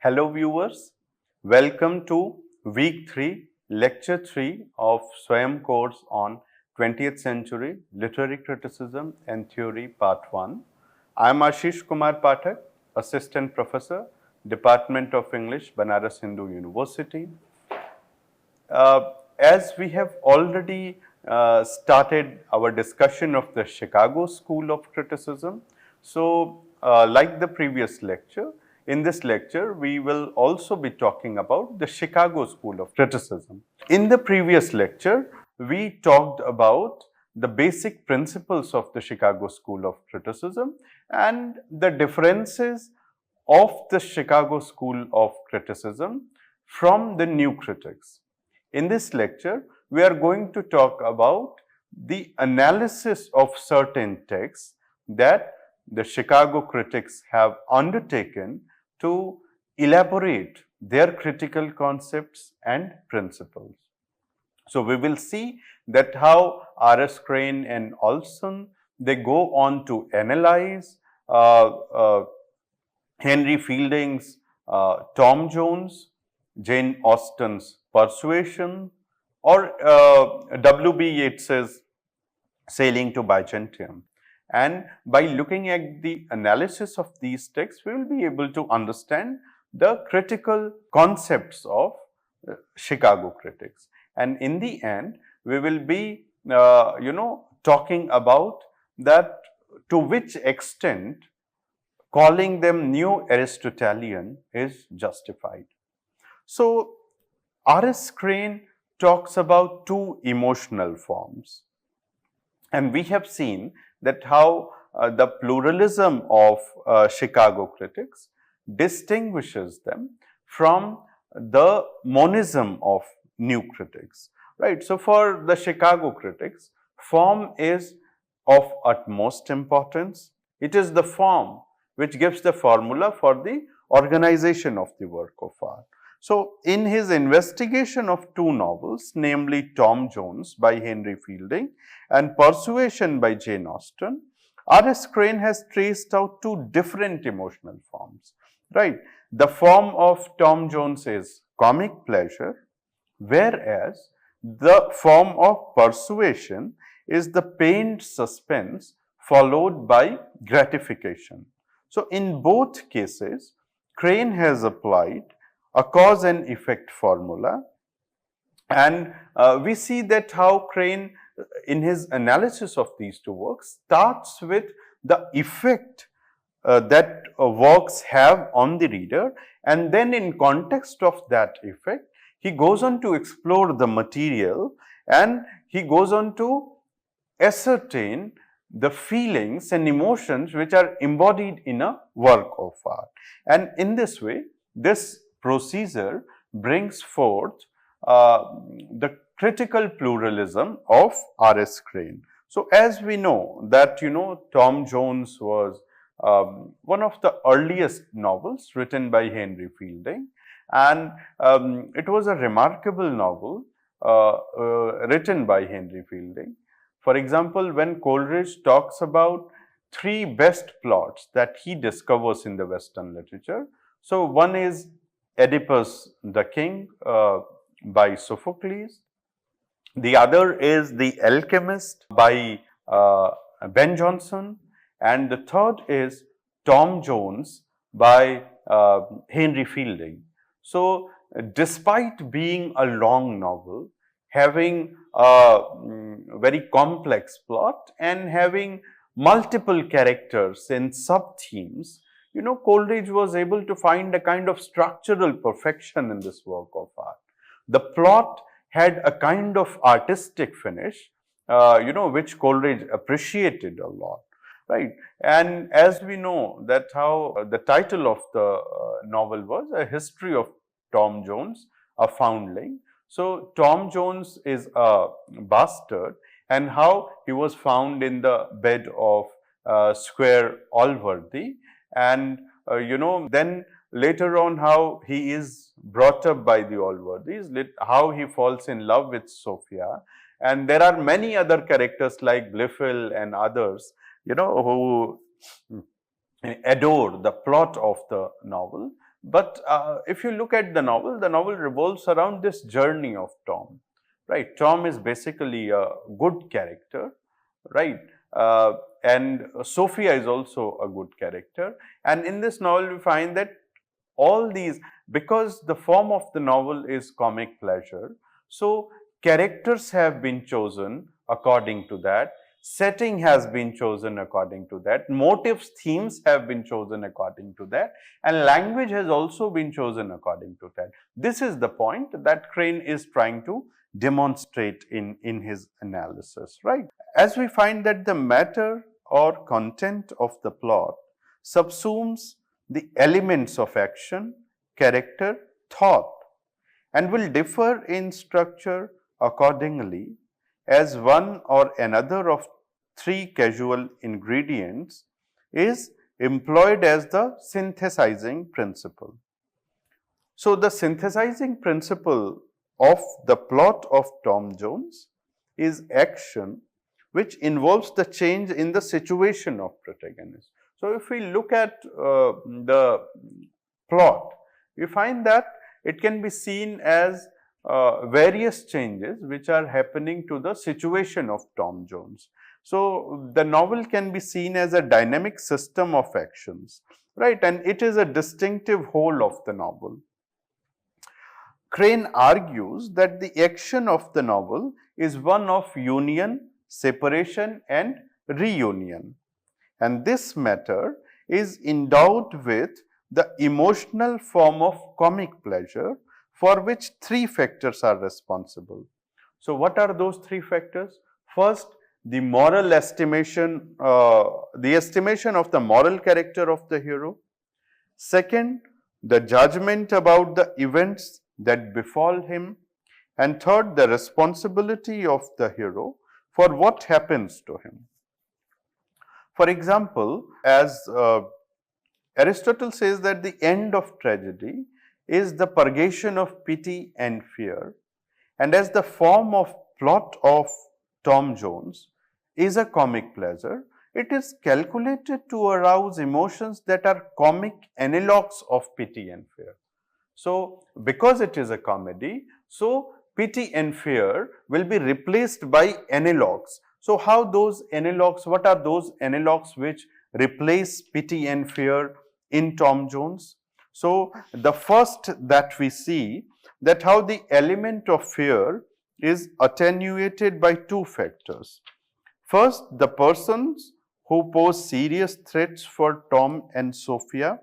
Hello viewers, welcome to week 3, lecture 3 of Swayam course on 20th century literary criticism and theory part 1. I am Ashish Kumar Pathak, assistant professor, Department of English, Banaras Hindu University. As we have already started our discussion of the Chicago School of Criticism, so like the previous lecture, in this lecture we will also be talking about the Chicago School of Criticism. In the previous lecture, we talked about the basic principles of the Chicago School of Criticism and the differences of the Chicago School of Criticism from the new critics. In this lecture, we are going to talk about the analysis of certain texts that the Chicago critics have undertaken to elaborate their critical concepts and principles. So we will see that how R.S. Crane and Olson, they go on to analyze Henry Fielding's Tom Jones, Jane Austen's Persuasion, or W.B. Yeats's Sailing to Byzantium. And by looking at the analysis of these texts, we will be able to understand the critical concepts of Chicago critics. And in the end, we will be, talking about that to which extent calling them Neo Aristotelian is justified. So, R.S. Crane talks about two emotional forms, and we have seen that how the pluralism of Chicago critics distinguishes them from the monism of new critics, right? So, for the Chicago critics, form is of utmost importance. It is the form which gives the formula for the organization of the work of art. So, in his investigation of two novels, namely Tom Jones by Henry Fielding and Persuasion by Jane Austen, R.S. Crane has traced out two different emotional forms, right? The form of Tom Jones is comic pleasure, whereas the form of Persuasion is the pained suspense followed by gratification. So, in both cases, Crane has applied a cause and effect formula, and we see that how Crane in his analysis of these two works starts with the effect that works have on the reader, and then in context of that effect he goes on to explore the material and he goes on to ascertain the feelings and emotions which are embodied in a work of art. And in this way, this procedure brings forth the critical pluralism of R.S. Crane. So, as we know that Tom Jones was one of the earliest novels written by Henry Fielding, and it was a remarkable novel written by Henry Fielding. For example, when Coleridge talks about three best plots that he discovers in the Western literature, so one is Oedipus the King by Sophocles, the other is The Alchemist by Ben Jonson, and the third is Tom Jones by Henry Fielding. So, despite being a long novel, having a very complex plot and having multiple characters and sub-themes, Coleridge was able to find a kind of structural perfection in this work of art. The plot had a kind of artistic finish, which Coleridge appreciated a lot, right? And as we know that how the title of the novel was A History of Tom Jones, a Foundling. So, Tom Jones is a bastard, and how he was found in the bed of Squire Allworthy, and then later on how he is brought up by the Allworthys, how he falls in love with Sophia, and there are many other characters like Blifil and others, who adore the plot of the novel. But if you look at the novel revolves around this journey of Tom, right? Tom is basically a good character, right? And Sophia is also a good character. And in this novel, we find that all these, because the form of the novel is comic pleasure, so characters have been chosen according to that, setting has been chosen according to that, motives, themes have been chosen according to that, and language has also been chosen according to that. This is the point that Crane is trying to demonstrate in his analysis, right? As we find that the matter or content of the plot subsumes the elements of action, character, thought, and will differ in structure accordingly as one or another of three causal ingredients is employed as the synthesizing principle. So, the synthesizing principle of the plot of Tom Jones is action which involves the change in the situation of protagonist. So, if we look at the plot, we find that it can be seen as various changes which are happening to the situation of Tom Jones. So, the novel can be seen as a dynamic system of actions, right, and it is a distinctive whole of the novel. Crane argues that the action of the novel is one of union, separation and reunion, and this matter is endowed with the emotional form of comic pleasure for which three factors are responsible. So, what are those three factors? First, the moral estimation, the estimation of the moral character of the hero. Second, the judgment about the events that befall him. And third, the responsibility of the hero for what happens to him. For example, as Aristotle says that the end of tragedy is the purgation of pity and fear, and as the form of plot of Tom Jones is a comic pleasure, it is calculated to arouse emotions that are comic analogues of pity and fear. So, because it is a comedy, so pity and fear will be replaced by analogues. So, how those analogues, what are those analogues which replace pity and fear in Tom Jones? So, the first that we see that how the element of fear is attenuated by two factors. First, the persons who pose serious threats for Tom and Sophia,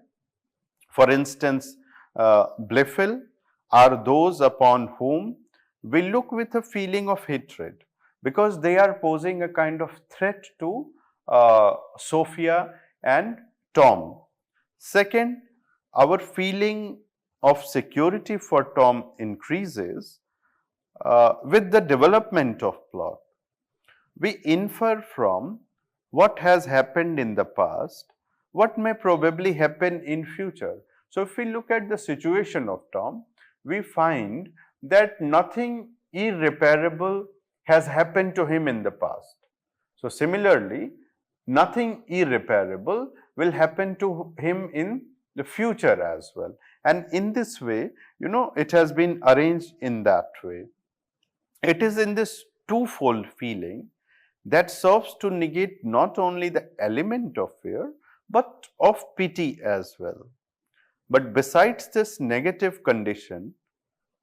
for instance, Blifil, are those upon whom we look with a feeling of hatred because they are posing a kind of threat to Sophia and Tom. Second, our feeling of security for Tom increases with the development of plot. We infer from what has happened in the past, what may probably happen in future. So, if we look at the situation of Tom, we find that nothing irreparable has happened to him in the past. So, similarly, nothing irreparable will happen to him in the future as well. And in this way, it has been arranged in that way. It is in this twofold feeling that serves to negate not only the element of fear, but of pity as well. But besides this negative condition,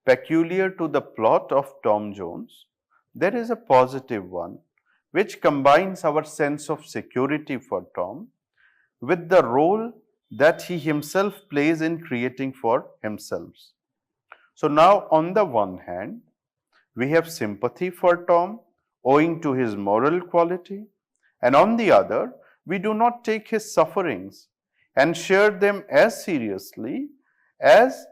peculiar to the plot of Tom Jones, there is a positive one which combines our sense of security for Tom with the role that he himself plays in creating for himself. So now on the one hand, we have sympathy for Tom owing to his moral quality, and on the other, we do not take his sufferings and share them as seriously as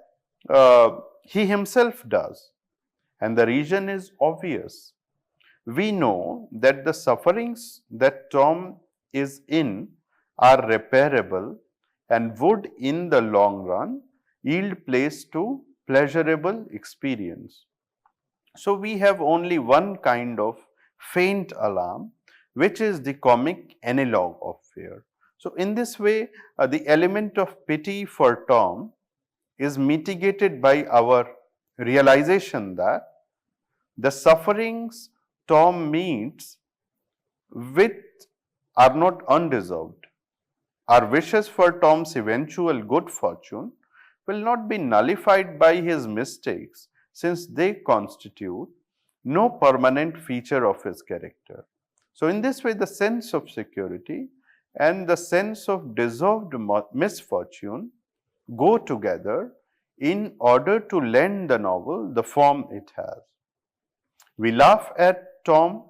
he himself does. And the reason is obvious. We know that the sufferings that Tom is in are repairable and would in the long run yield place to pleasurable experience. So we have only one kind of faint alarm, which is the comic analog of fear. So in this way, the element of pity for Tom is mitigated by our realization that the sufferings Tom meets with are not undeserved. Our wishes for Tom's eventual good fortune will not be nullified by his mistakes, since they constitute no permanent feature of his character. So, in this way, the sense of security and the sense of deserved misfortune go together in order to lend the novel the form it has. We laugh at Tom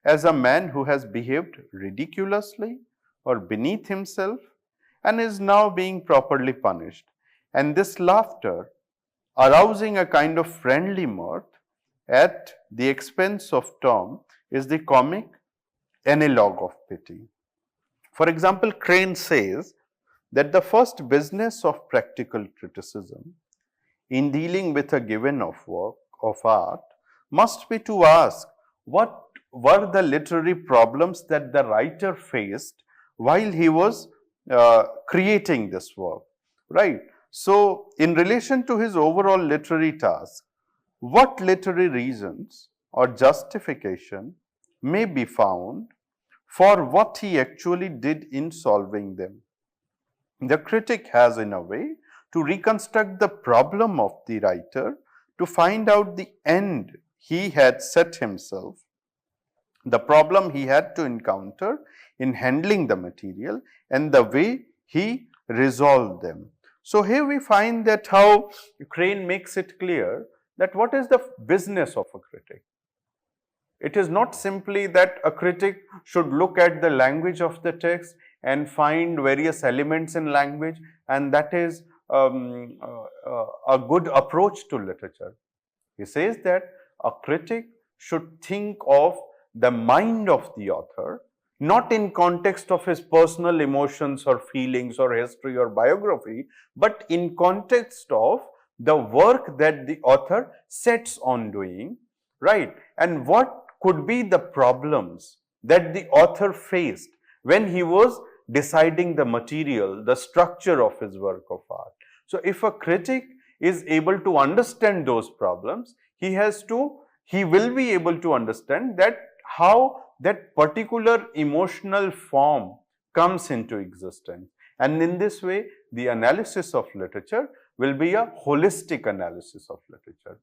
as a man who has behaved ridiculously or beneath himself and is now being properly punished. And this laughter, arousing a kind of friendly mirth at the expense of Tom, is the comic analogue of pity. For example, Crane says that the first business of practical criticism in dealing with a given work of art must be to ask what were the literary problems that the writer faced while he was creating this work, right? So, in relation to his overall literary task, what literary reasons or justification may be found for what he actually did in solving them? The critic has, in a way, to reconstruct the problem of the writer to find out the end he had set himself, the problem he had to encounter in handling the material, and the way he resolved them. So, here we find that how Crane makes it clear that what is the business of a critic. It is not simply that a critic should look at the language of the text and find various elements in language, and that is a good approach to literature. He says that a critic should think of the mind of the author, not in context of his personal emotions or feelings or history or biography, but in context of the work that the author sets on doing, right? And what could be the problems that the author faced when he was deciding the material, the structure of his work of art. So, if a critic is able to understand those problems, he will be able to understand that how that particular emotional form comes into existence. And in this way, the analysis of literature will be a holistic analysis of literature.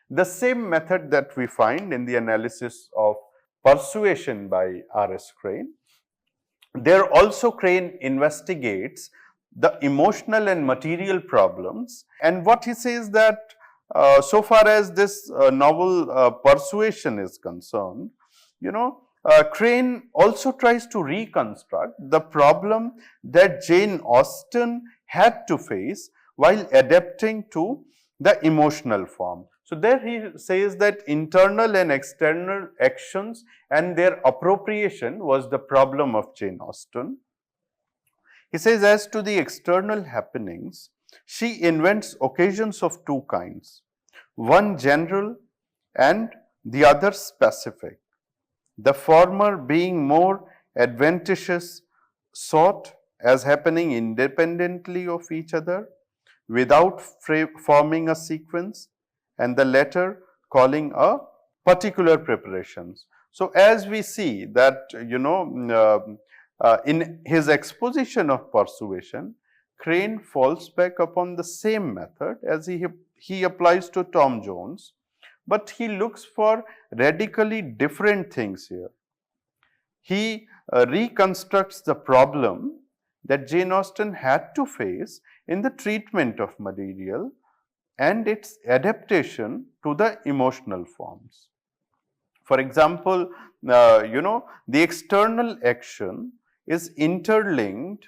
The same method that we find in the analysis of Persuasion by R.S. Crane, there also Crane investigates the emotional and material problems, and what he says that so far as this novel Persuasion is concerned, Crane also tries to reconstruct the problem that Jane Austen had to face while adapting to the emotional form. So, there he says that internal and external actions and their appropriation was the problem of Jane Austen. He says, as to the external happenings, she invents occasions of two kinds, one general and the other specific. The former being more adventitious, sought as happening independently of each other without forming a sequence, and the latter calling a particular preparations. So, as we see that in his exposition of Persuasion, Crane falls back upon the same method as he applies to Tom Jones, but he looks for radically different things here. He reconstructs the problem that Jane Austen had to face in the treatment of material and its adaptation to the emotional forms. For example, the external action is interlinked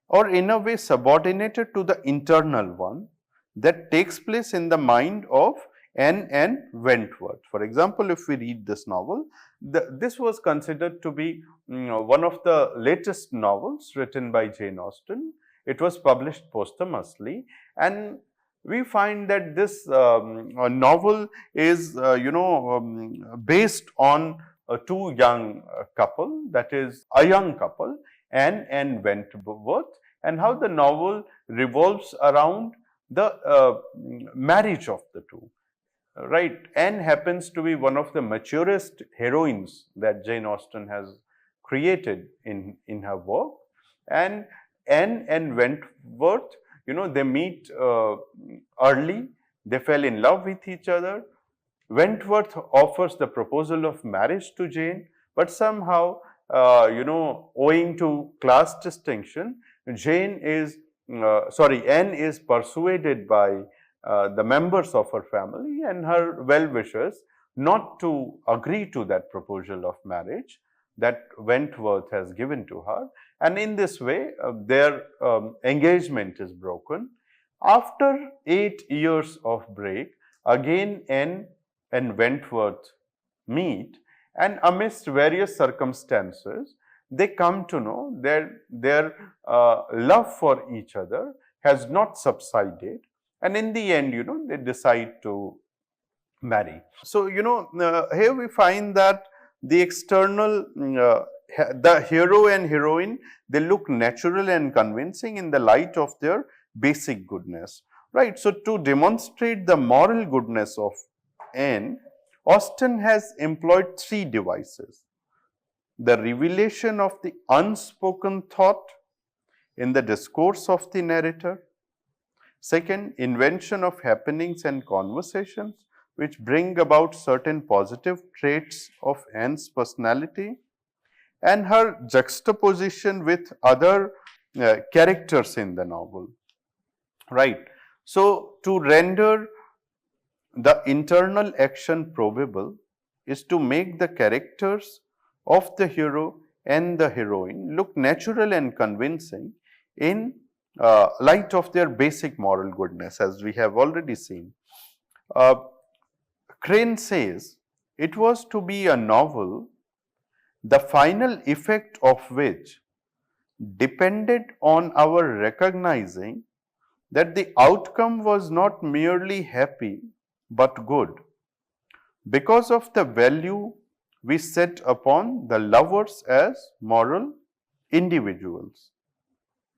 or in a way subordinated to the internal one that takes place in the mind of N. Wentworth. For example, if we read this novel, this was considered to be one of the latest novels written by Jane Austen. It was published posthumously, and we find that this novel is based on two young couple, that is a young couple, Anne and Wentworth, and how the novel revolves around the marriage of the two. Right. Anne happens to be one of the maturest heroines that Jane Austen has created in her work. And Anne and Wentworth, they meet early, they fell in love with each other. Wentworth offers the proposal of marriage to Jane, but somehow, owing to class distinction, Anne is persuaded by the members of her family and her well-wishers not to agree to that proposal of marriage that Wentworth has given to her. And in this way, their engagement is broken. After 8 years of break, again Anne and Wentworth meet, and amidst various circumstances, they come to know that their love for each other has not subsided, and in the end, they decide to marry. So, here we find that the external, the hero and heroine, they look natural and convincing in the light of their basic goodness, right? So, to demonstrate the moral goodness of Anne, Austen has employed 3 devices: the revelation of the unspoken thought in the discourse of the narrator; second, invention of happenings and conversations which bring about certain positive traits of Anne's personality; and her juxtaposition with other characters in the novel, right? So, to render the internal action probable is to make the characters of the hero and the heroine look natural and convincing in light of their basic moral goodness, as we have already seen. Crane says, it was to be a novel, the final effect of which depended on our recognizing that the outcome was not merely happy but good, because of the value we set upon the lovers as moral individuals.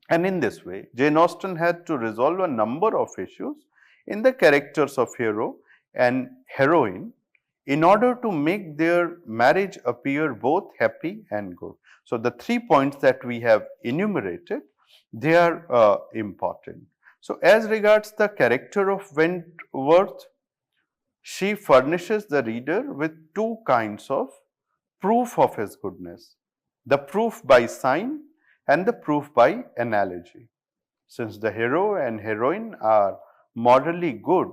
And in this way, Jane Austen had to resolve a number of issues in the characters of hero and heroine in order to make their marriage appear both happy and good. So, the 3 points that we have enumerated, they are important. So, as regards the character of Wentworth, she furnishes the reader with 2 kinds of proof of his goodness: the proof by sign and the proof by analogy. Since the hero and heroine are morally good,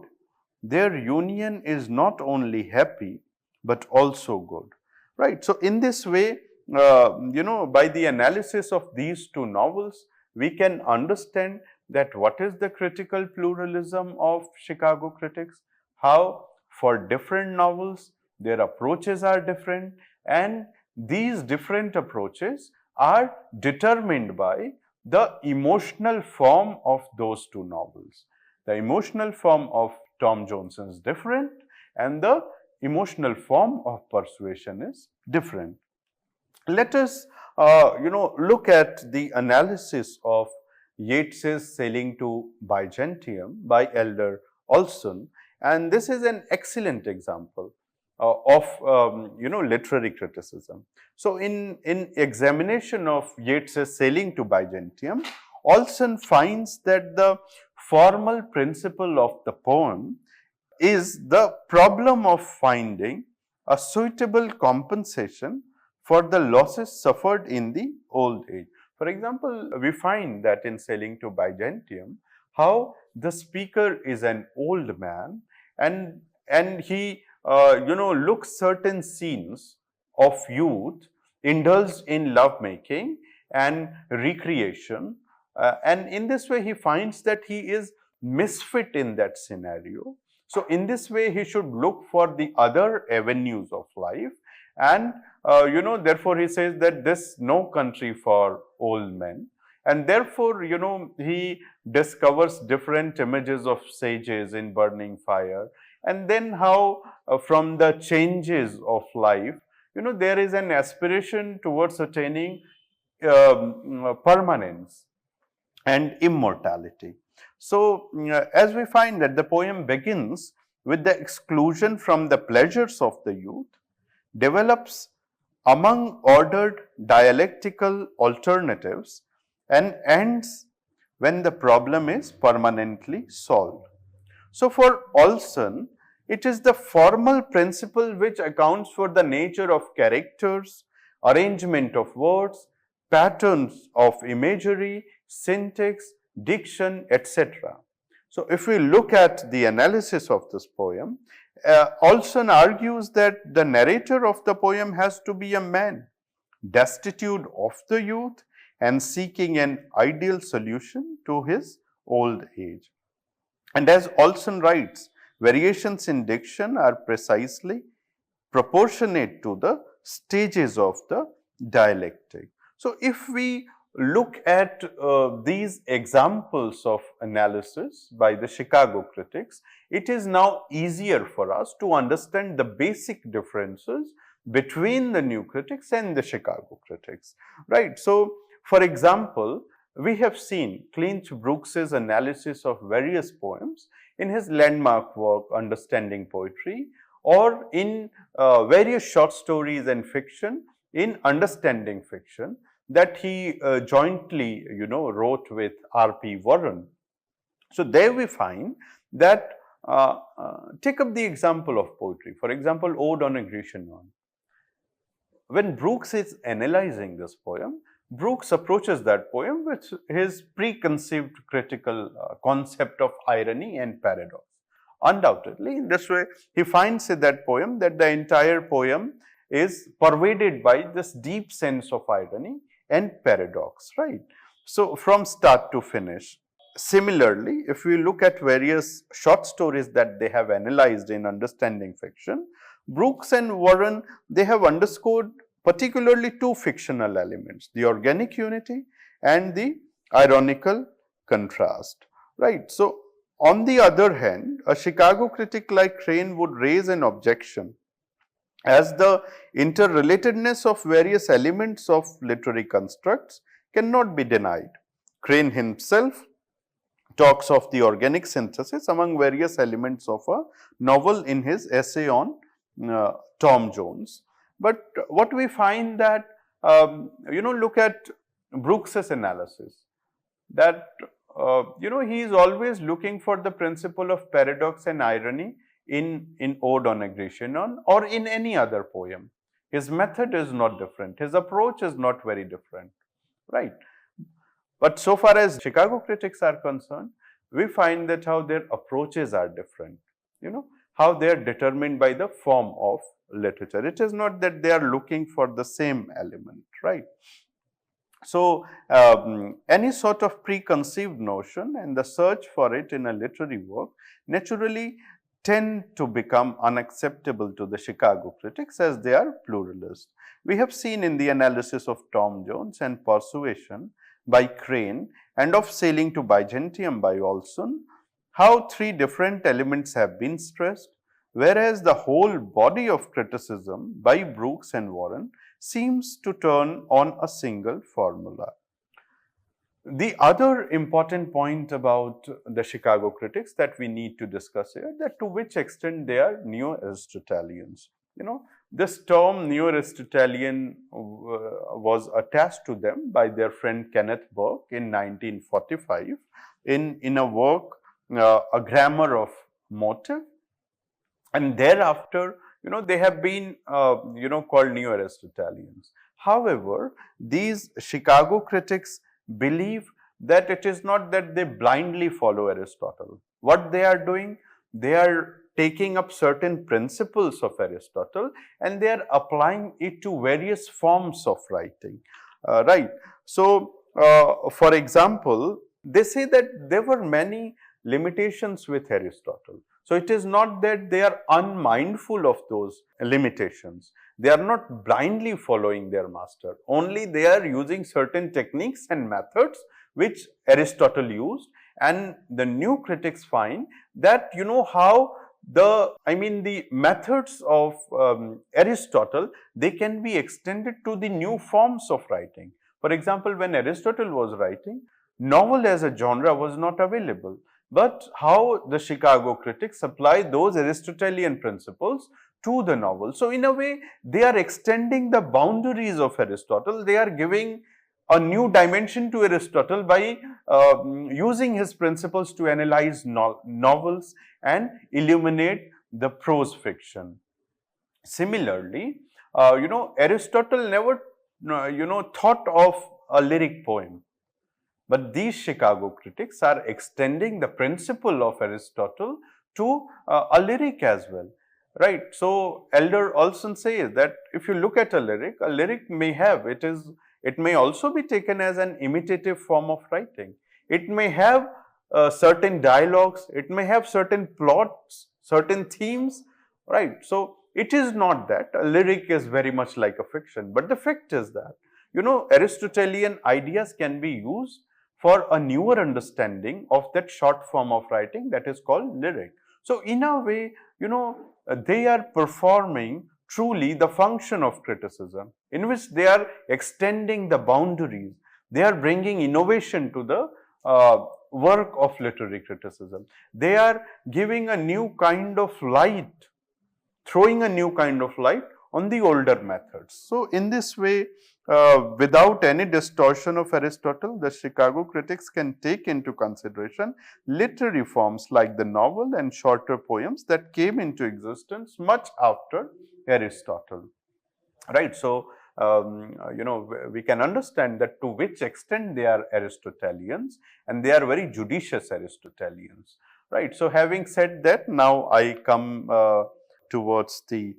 their union is not only happy but also good, right? So, in this way, by the analysis of these 2 novels, we can understand that what is the critical pluralism of Chicago critics, how for different novels their approaches are different, and these different approaches are determined by the emotional form of those 2 novels. The emotional form of Tom Jones is different, and the emotional form of Persuasion is different. Let us, look at the analysis of Yeats's Sailing to Byzantium by Elder Olson, and this is an excellent example of literary criticism. So, in examination of Yeats's Sailing to Byzantium, Olson finds that the formal principle of the poem is the problem of finding a suitable compensation for the losses suffered in the old age. For example, we find that in Sailing to Byzantium, how the speaker is an old man, and he looks certain scenes of youth, indulged in lovemaking and recreation, and in this way he finds that he is misfit in that scenario. So, in this way he should look for the other avenues of life, and therefore he says that this no country for old men, and therefore he discovers different images of sages in burning fire, and then how from the changes of life there is an aspiration towards attaining permanence and immortality. So, as we find that the poem begins with the exclusion from the pleasures of the youth, develops among ordered dialectical alternatives, and ends when the problem is permanently solved. So, for Olson, it is the formal principle which accounts for the nature of characters, arrangement of words, patterns of imagery, syntax, diction, etc. So, if we look at the analysis of this poem, Olson argues that the narrator of the poem has to be a man, destitute of the youth and seeking an ideal solution to his old age. And as Olson writes, variations in diction are precisely proportionate to the stages of the dialectic. So, if we look at these examples of analysis by the Chicago critics, it is now easier for us to understand the basic differences between the new critics and the Chicago critics, right. So, for example, we have seen Clinch Brooks's analysis of various poems in his landmark work Understanding Poetry, or in various short stories and fiction in Understanding Fiction that he jointly wrote with R.P. Warren. So, there we find that take up the example of poetry, for example, Ode on a Grecian Urn. When Brooks is analyzing this poem, Brooks approaches that poem with his preconceived critical concept of irony and paradox. Undoubtedly, in this way, he finds in that poem that the entire poem is pervaded by this deep sense of irony and paradox, right? So, from start to finish. Similarly, if we look at various short stories that they have analyzed in Understanding Fiction, Brooks and Warren, they have underscored particularly two fictional elements, the organic unity and the ironical contrast, right. So, on the other hand, a Chicago critic like Crane would raise an objection as the interrelatedness of various elements of literary constructs cannot be denied. Crane himself talks of the organic synthesis among various elements of a novel in his essay on Tom Jones. But what we find that, look at Brooks's analysis, that, he is always looking for the principle of paradox and irony in Ode on a Grecian Urn or in any other poem. His method is not different. His approach is not very different, right? But so far as Chicago critics are concerned, we find that how their approaches are different, how they are determined by the form of literature. It is not that they are looking for the same element, right. So, any sort of preconceived notion and the search for it in a literary work naturally tend to become unacceptable to the Chicago critics as they are pluralist. We have seen in the analysis of Tom Jones and Persuasion by Crane and of Sailing to Byzantium by Olson, how three different elements have been stressed, whereas the whole body of criticism by Brooks and Warren seems to turn on a single formula. The other important point about the Chicago critics that we need to discuss here, that to which extent they are Neo-Aristotelians. This term Neo-Aristotelian was attached to them by their friend Kenneth Burke in 1945 in a work, A Grammar of Motive, and thereafter, they have been, called Neo-Aristotelians. However, these Chicago critics believe that it is not that they blindly follow Aristotle. What they are doing, they are taking up certain principles of Aristotle and they are applying it to various forms of writing, right. So, for example, they say that there were many limitations with Aristotle. So, it is not that they are unmindful of those limitations. They are not blindly following their master, only they are using certain techniques and methods which Aristotle used, and the new critics find that how the methods of Aristotle, they can be extended to the new forms of writing. For example, when Aristotle was writing, Novel as a genre was not available. But how the Chicago critics apply those Aristotelian principles to the novel. So, in a way, they are extending the boundaries of Aristotle. They are giving a new dimension to Aristotle by using his principles to analyze novels and illuminate the prose fiction. Similarly, Aristotle never, thought of a lyric poem. But these Chicago critics are extending the principle of Aristotle to a lyric as well, right? So Elder Olson says that if you look at a lyric may have, it may also be taken as an imitative form of writing. It may have certain dialogues, it may have certain plots, certain themes, right? So it is not that a lyric is very much like a fiction, but the fact is that, Aristotelian ideas can be used for a newer understanding of that short form of writing that is called lyric. So in a way, they are performing truly the function of criticism, in which they are extending the boundaries. They are bringing innovation to the work of literary criticism. They are giving a new kind of light, throwing a new kind of light on the older methods. So in this way, without any distortion of Aristotle, the Chicago critics can take into consideration literary forms like the novel and shorter poems that came into existence much after Aristotle. Right. So, we can understand that to which extent they are Aristotelians, and they are very judicious Aristotelians. Right. So, having said that, now I come towards the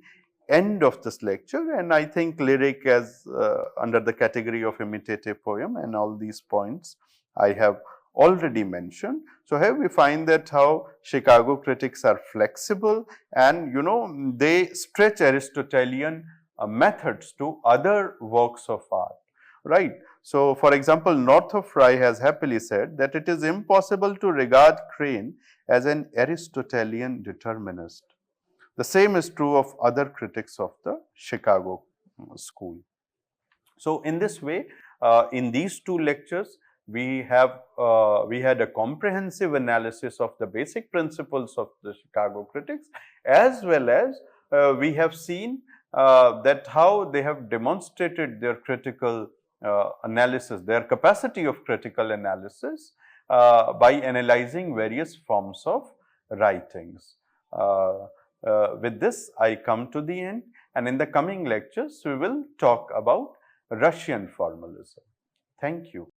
end of this lecture, and I think lyric as under the category of imitative poem, and all these points I have already mentioned. So here we find that how Chicago critics are flexible, and they stretch Aristotelian methods to other works of art, right? So for example, Northrop Frye has happily said that it is impossible to regard Crane as an Aristotelian determinist. The same is true of other critics of the Chicago school. So in this way, in these two lectures, we had a comprehensive analysis of the basic principles of the Chicago critics, as well as we have seen that how they have demonstrated their critical analysis, their capacity of critical analysis by analyzing various forms of writings. With this, I come to the end, and in the coming lectures, we will talk about Russian formalism. Thank you.